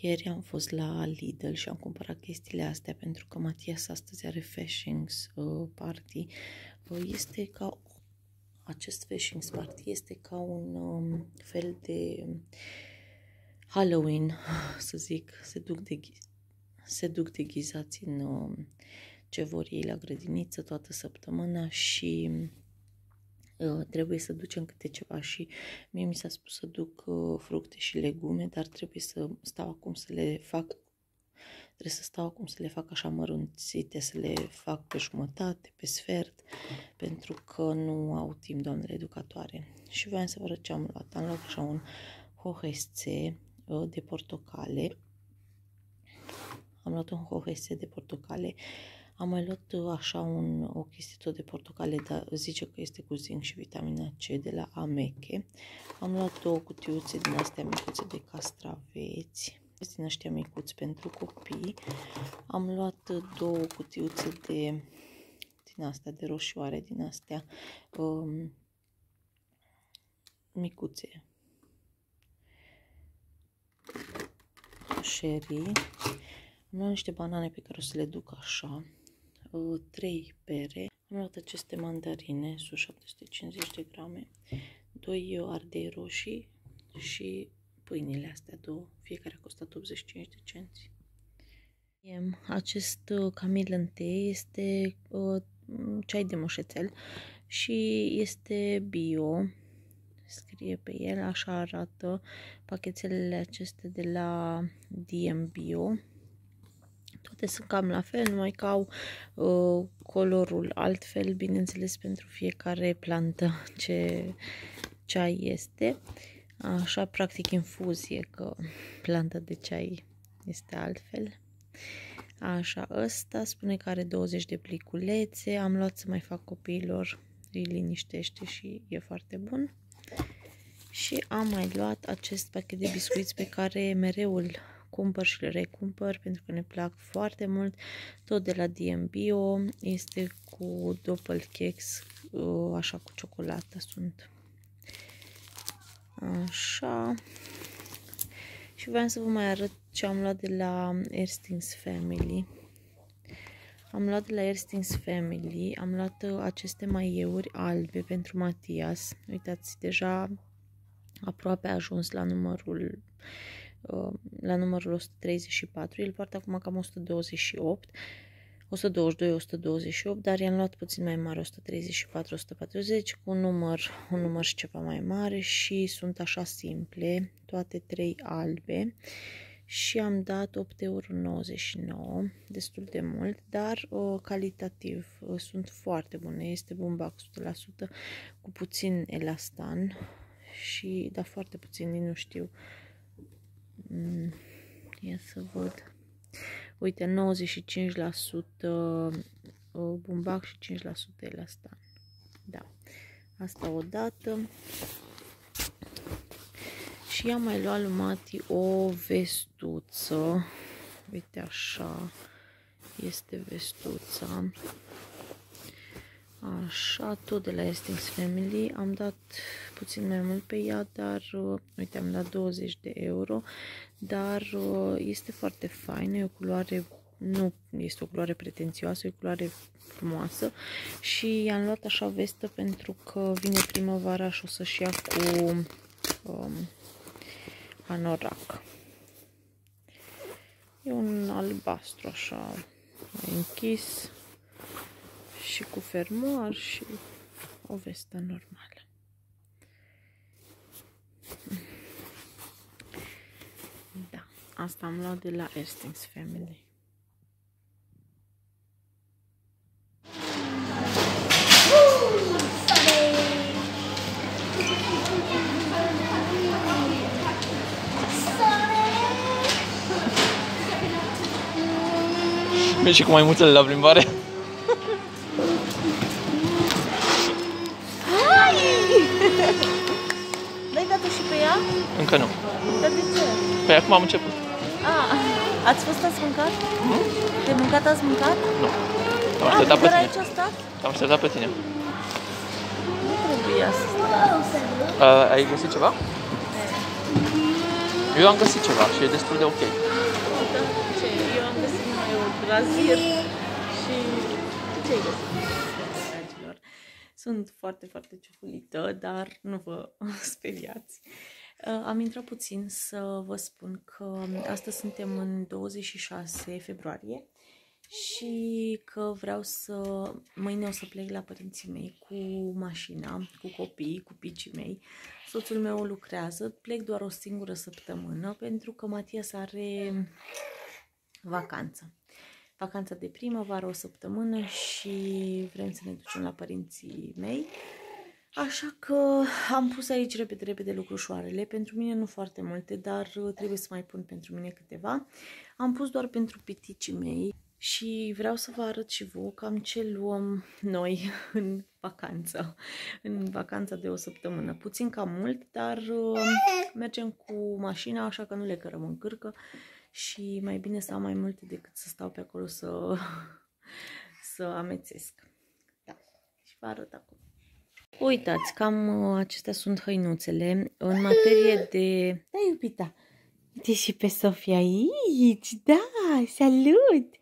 Ieri am fost la Lidl și am cumpărat chestiile astea pentru că Matias astăzi are Faschings party. Este ca acest Faschings party este ca un fel de Halloween, să zic. Se duc deghizați în ce vor ei la grădiniță toată săptămâna și trebuie să ducem câte ceva și mie mi s-a spus să duc fructe și legume, dar trebuie să stau acum să le fac. Trebuie să stau acum să le fac așa mărunțite, să le fac pe jumătate, pe sfert, pentru că nu au timp doamnele educatoare. Și voiam să vă arăt ce am luat. Am luat așa un hohesce de portocale. Am luat un hohesce de portocale. Am mai luat așa o chestie tot de portocale, dar zice că este cu zinc și vitamina C de la Ameche. Am luat 2 cutiuțe din astea micuțe de castraveți, din ăștia micuți pentru copii. Am luat 2 cutiuțe din astea de roșioare, din astea micuțe. Sherry. Am luat niște banane pe care o să le duc așa. 3 pere. Am luat aceste mandarine, sunt 750 de grame. 2 ardei roșii și pâinile astea 2. Fiecare a costat 85 de cenți. Acest Camille Tea este ceai de moșețel și este bio. Scrie pe el, așa arată pachetelele acestea de la DM Bio. Toate sunt cam la fel, numai că au colorul altfel, bineînțeles pentru fiecare plantă ce ceai este. Așa, practic infuzie, că planta de ceai este altfel. Așa, ăsta spune că are 20 de pliculețe. Am luat să mai fac copiilor, îi liniștește și e foarte bun. Și am mai luat acest pachet de biscuiți pe care mereu îl cumpăr și le recumpăr pentru că ne plac foarte mult. Tot de la DM Bio. Este cu doppelkeks, așa cu ciocolată sunt. Așa. Și vreau să vă mai arăt ce am luat de la Erstings Family. Am luat de la Erstings Family, am luat aceste maieuri albe pentru Matias. Uitați, deja aproape a ajuns la numărul 134. El poartă acum cam 128, 122, 128, dar i-am luat puțin mai mare, 134, 140, cu un număr și ceva mai mare și sunt așa simple, toate 3 albe. Și am dat 8,99 €, destul de mult, dar calitativ sunt foarte bune. Este bumbac 100% cu puțin elastan și da, foarte puțin, nu știu. Ia să văd. Uite, 95% bumbac și 5% elastan. Da, asta odată. Și am mai luat lui Mati o vestuță. Uite așa este vestuța. Așa, tot de la Erstings Family. Am dat puțin mai mult pe ea, dar uite, am dat 20 de euro. Dar este foarte faină, e o culoare, nu este o culoare pretențioasă, e o culoare frumoasă. Și i-am luat așa vestă pentru că vine primăvara și o să-și ia cu anorac. E un albastru așa mai închis și cu fermoar și o vestă normală. Da, asta am luat de la Erstings Family. Mergi și cu maimuțele la plimbare? Hai! N-ai dat-o și pe ea? Încă nu. Dar de ce? Păi acum am început. Ați fost, ați mâncat? De mâncat ați mâncat? Nu. Te-am așteptat pe tine. Aici a stat? Te-am așteptat pe tine. Nu trebuia să stai. Ai găsit ceva? Eu am găsit ceva și e destul de ok. Da, ce? Eu am găsit numai o brazier și... Ce ai găsit? Dragilor, sunt foarte, foarte ciufulită, dar nu vă speriați. Am intrat puțin să vă spun că astăzi suntem în 26 februarie și că vreau să... Mâine o să plec la părinții mei cu mașina, cu copiii, cu picii mei. Soțul meu lucrează, plec doar o singură săptămână pentru că Matias are vacanță. Vacanța de primăvară, o săptămână și vrem să ne ducem la părinții mei. Așa că am pus aici repede, repede lucrușoarele. Pentru mine nu foarte multe, dar trebuie să mai pun pentru mine câteva. Am pus doar pentru piticii mei și vreau să vă arăt și vouă cam ce luăm noi în vacanță. În vacanța de o săptămână. Puțin cam mult, dar mergem cu mașina, așa că nu le cărăm în cârcă. Și mai bine să am mai multe decât să stau pe acolo să amețesc. Da. Și vă arăt acum. Uitați, cam acestea sunt hăinuțele. În materie de... Da, iubita! Uite și pe Sofia aici! Da! Salut!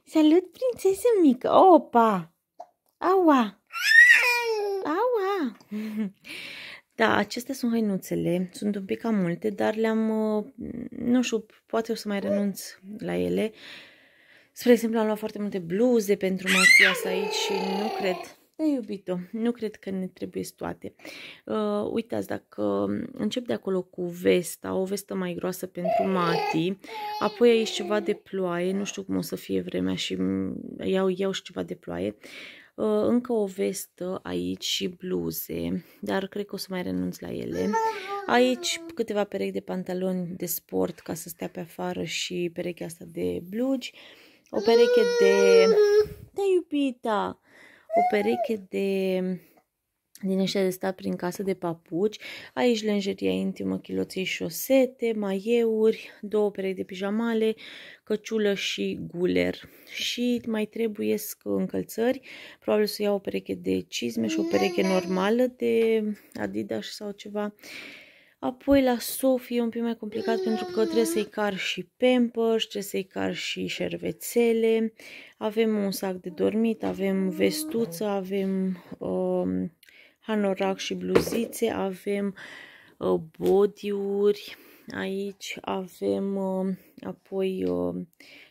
Salut, prințesă mică! Opa! Aua! Aua! Da, acestea sunt hăinuțele. Sunt un pic cam multe, dar le-am... Nu știu, poate o să mai renunț la ele. Spre exemplu, am luat foarte multe bluze pentru Matias aici și nu cred... Da, iubito, nu cred că ne trebuie toate. Uitați, dacă încep de acolo cu vesta, o vestă mai groasă pentru Mati, apoi aici ceva de ploaie, nu știu cum o să fie vremea și iau și ceva de ploaie, încă o vestă aici și bluze, dar cred că o să mai renunț la ele. Aici câteva perechi de pantaloni de sport ca să stea pe afară și perechea asta de blugi, o pereche de... Da, iubita! O pereche din ăștia de stat prin casă de papuci, aici lenjeria intimă, chiloței, șosete, maieuri, două perechi de pijamale, căciulă și guler. Și mai trebuie încălțări, probabil să iau o pereche de cizme și o pereche normală de Adidas sau ceva. Apoi la Sofie e un pic mai complicat pentru că trebuie să-i car și Pampers, trebuie să-i car și șervețele. Avem un sac de dormit, avem vestuță, avem hanorac și bluzițe, avem body-uri aici, avem apoi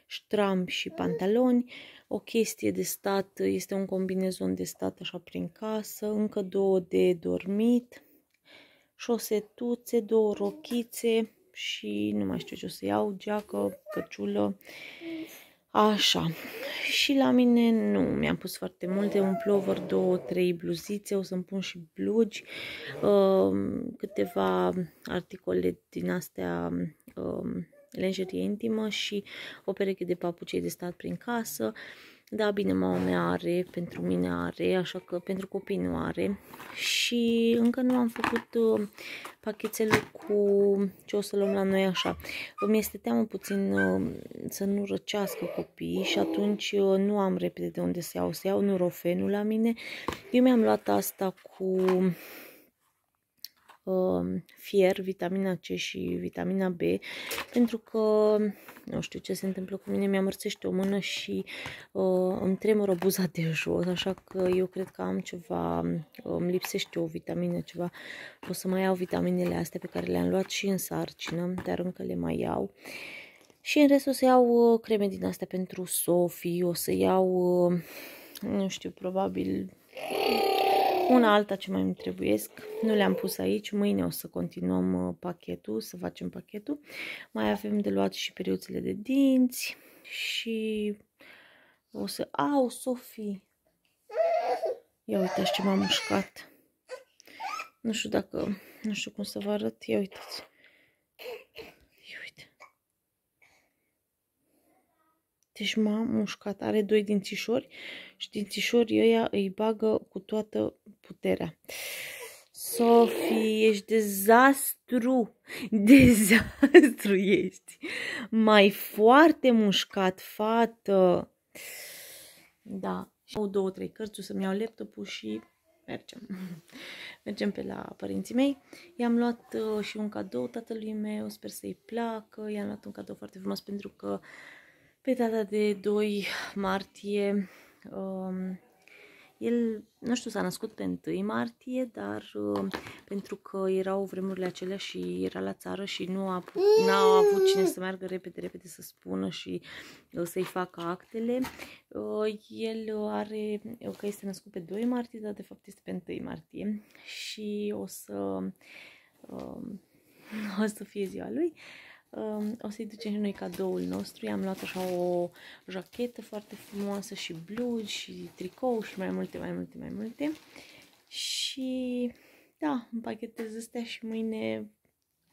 ștrampi și pantaloni. O chestie de stat, este un combinezon de stat așa prin casă, încă două de dormit, șosetuțe, două rochițe și nu mai știu ce o să iau, geacă, căciulă, așa. Și la mine nu mi-am pus foarte multe, un plover, două, trei bluzițe, o să-mi pun și blugi, câteva articole din astea, lenjerie intimă și o pereche de papucii de stat prin casă. Da, bine, mama mea are, pentru mine are, așa că pentru copii nu are. Și încă nu am făcut pachetelul cu ce o să luăm la noi așa. Mi este teamă puțin să nu răcească copiii și atunci nu am repede de unde să iau. Să iau Nurofenul la mine. Eu mi-am luat asta cu fier, vitamina C și vitamina B, pentru că nu știu ce se întâmplă cu mine, mi-amărțește o mână și îmi tremură buza de jos, așa că eu cred că am ceva, îmi lipsește o vitamină, ceva. O să mai iau vitaminele astea pe care le-am luat și în sarcină, dar încă le mai iau. Și în rest o să iau creme din astea pentru Sofie, o să iau, nu știu, probabil una alta ce mai îmi trebuiesc. Nu le-am pus aici. Mâine o să continuăm pachetul, să facem pachetul. Mai avem de luat și periuțele de dinți și o să... Au, Sofie! Ia uitați ce m-a mușcat. Nu știu dacă... Nu știu cum să vă arăt. Ia uitați. Ia uite. Deci m-a mușcat. Are doi dințișori și dințișorii ăia îi bagă cu toată puterea. Sofie, ești dezastru. Dezastru ești. Mai foarte mușcat, fată. Da. Și au 2-3 cărți, o să-mi iau laptopul și mergem. Mergem pe la părinții mei. I-am luat și un cadou tatălui meu, sper să-i placă. I-am luat un cadou foarte frumos pentru că pe data de 2 martie el, nu știu, s-a născut pe 1 martie, dar pentru că erau vremurile acelea și era la țară și n-a avut cine să meargă repede să spună și să-i facă actele, el are, că este născut pe 2 martie, dar de fapt este pe 1 martie și o să fie ziua lui. O să-i ducem și noi cadoul nostru. I-am luat așa o jachetă foarte frumoasă și blugi și tricou și mai multe. Și da, împachetez astea și mâine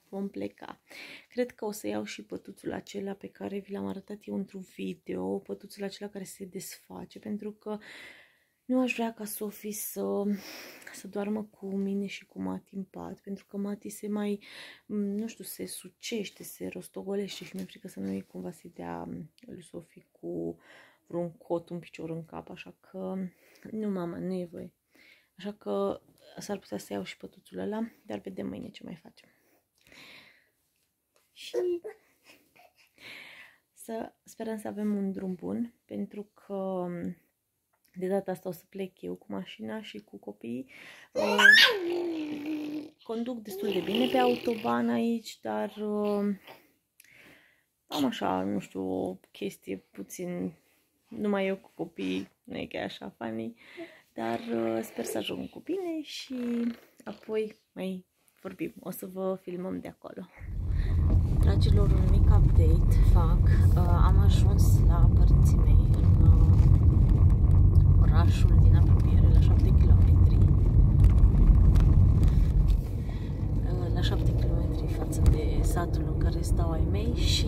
vom pleca. Cred că o să iau și pătuțul acela pe care vi l-am arătat eu într-un video, pătuțul acela care se desface, pentru că nu aș vrea ca Sofie să doarmă cu mine și cu Mati în pat, pentru că Mati se mai, nu știu, se sucește, se rostogolește și mi-e frică să nu-i cumva să-i dea lui Sofie cu vreun cot, un picior în cap, așa că nu, mama, nu e voie. Așa că s-ar putea să iau și pătuțul ăla, dar vedem mâine ce mai facem. Și sperăm să avem un drum bun, pentru că de data asta o să plec eu cu mașina și cu copiii. Conduc destul de bine pe autoban aici, dar am așa, nu știu, o chestie puțin, numai eu cu copiii, nu e chiar așa funny, dar sper să ajung cu bine și apoi mai vorbim. O să vă filmăm de acolo. Dragilor, un mic update fac. Am ajuns la părinții mei în orașul din apropiere, la 7 km. La 7 km față de satul în care stau ai mei și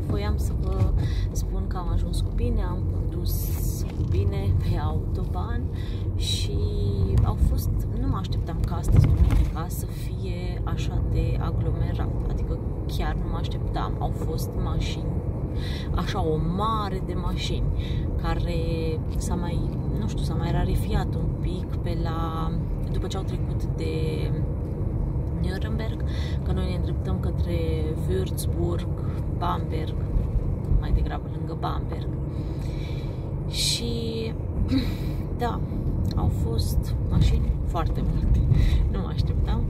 voiam să vă spun că am ajuns cu bine, am condus cu bine pe autoban și au fost, nu mă așteptam ca astăzi, duminica, să fie așa de aglomerat, adică chiar nu mă așteptam, au fost mașini, așa o mare de mașini care s-a mai rarifiat un pic după ce au trecut de Nuremberg, că noi ne îndreptăm către Würzburg, Bamberg, mai degrabă lângă Bamberg. Și da, au fost mașini foarte multe, nu mă așteptam,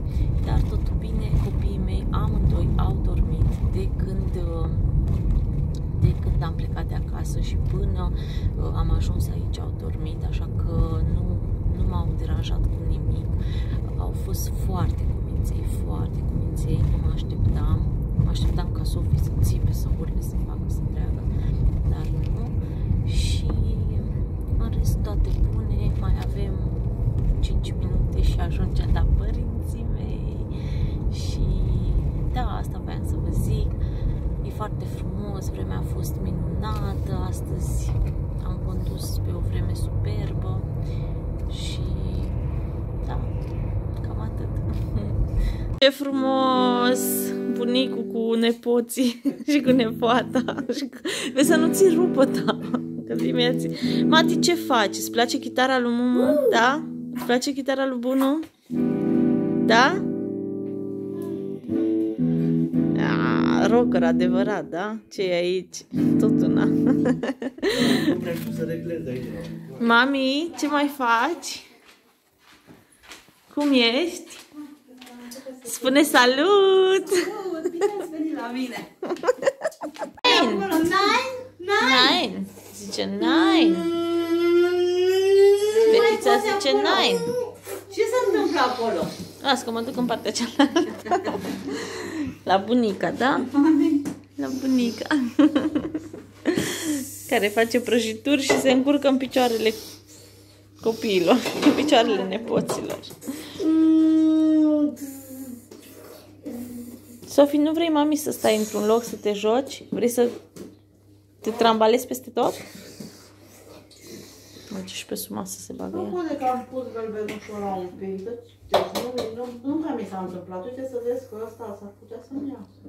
dar totul bine, copiii mei amândoi au dormit de când am plecat de acasă și până am ajuns aici au dormit, așa că nu m-au deranjat cu nimic. Au fost foarte cuminței, nu mă așteptam. Mă așteptam ca Sofie să țipe, să urle, să facă, să treacă, dar nu. Și în rest toate bune, mai avem 5 minute și ajungem la părinții mei. Și da, asta voiam să vă zic. E foarte frumos, vremea a fost minunată, astăzi am condus pe o vreme superbă și da, cam atât. Ce frumos! Bunicul cu nepoții și cu nepoata. Vezi să nu ți rupă, da? Că dimineața. Mati, ce faci? Îți place chitara lui Mumu? Da? Îți place chitara lui Bunu? Da? Rocker adevărat, da? Ce e aici? Tot una. Mami, ce mai faci? Cum ești? Spune salut! Salut! Bine ați venit la mine! Nine! Zice nine! Fetița zice nine! Ce se întâmplă acolo? Las că mă duc în partea cealaltă. La bunica, da? La bunica. Care face prăjituri și se încurcă în picioarele copiilor, în picioarele nepoților. Sofie, nu vrei, mami, să stai într-un loc să te joci? Vrei să te trambalezi peste tot? Merge și pe suma să se bagă ea. Nu pune că am pus galbenușul ăla un pic. Deci nu prea mi s-a întâmplat. Uite să vezi că ăsta s-ar putea să-mi iasă.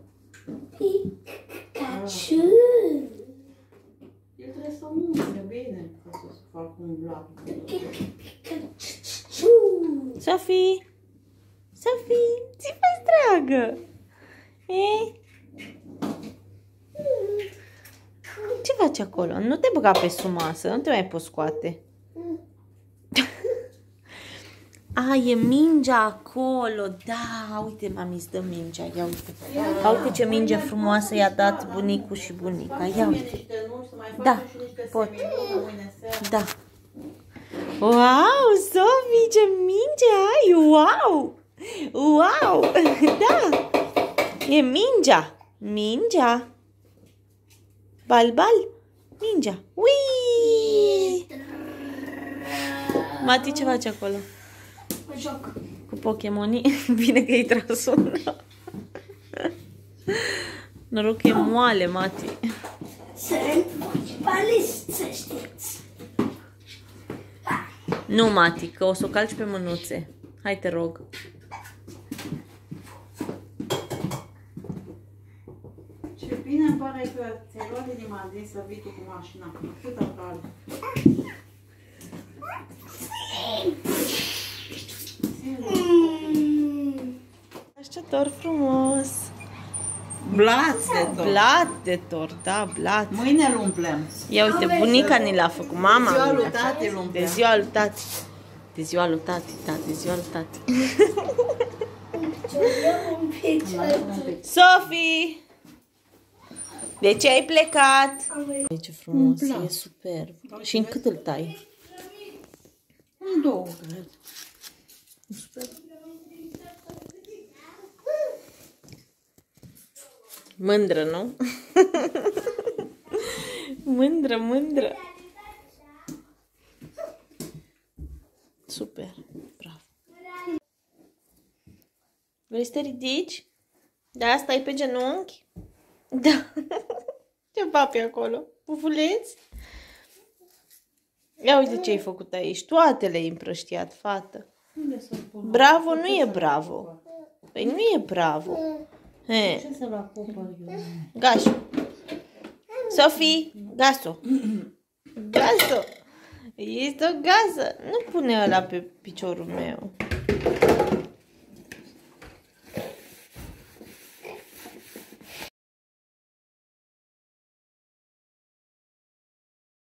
Pikachu! El trebuie să umble bine ca să facă un blac. Pikachu! Sofie! Sofie! Ți faci dragă! Ce faci acolo? Nu te băga pe sumasă, nu te mai poți scoate. A, e mingea acolo, da, uite, mami, îți dă mingea, ia uite. Uite ce minge frumoasă i-a dat bunicul și bunica, ia uite. Da, pot. Da. Wow, Sofie, ce minge ai, wow! Wow, da, e mingea, mingea. Bal, mingea, ui! Mati, ce faci acolo? Joc. Cu Pokemonii? Bine că i-ai tras una. Noroc că e moale, Mati. Sunt fotbalist, să știți. Nu, Mati, că o să o calci pe mânuțe. Hai, te rog. Ce bine îmi pare că ți-ai luat inima de să vii tu cu mașina. Câtă cald. Ce tort frumos. Blat de tot. Blat de tort, da, blat. Mâine îl umplem. Ia uite, bunica ni l-a făcut, mama. Ziua mi lui l-a tati făcut. îl umplem. De ziua lui tati. De ziua lui tati, da, de ziua lui tati. Un pic. Sofie! De ce ai plecat? Uite ce frumos, e superb. Și în cât îl tai? În două, cred. Mândră, nu? Mândră, mândră. Super, bravo. Vrei să te ridici? Da, stai pe genunchi? Da. Ce papi acolo? Pufuleți? Ia uite ce ai făcut aici. Toate le-ai împrăștiat, fată. Bravo nu e bravo. Păi nu e bravo. He. Ce să-l acopăr eu? Gașo. Sofie, gaso. Gaso. Este o gasă. Nu pune ăla pe piciorul meu.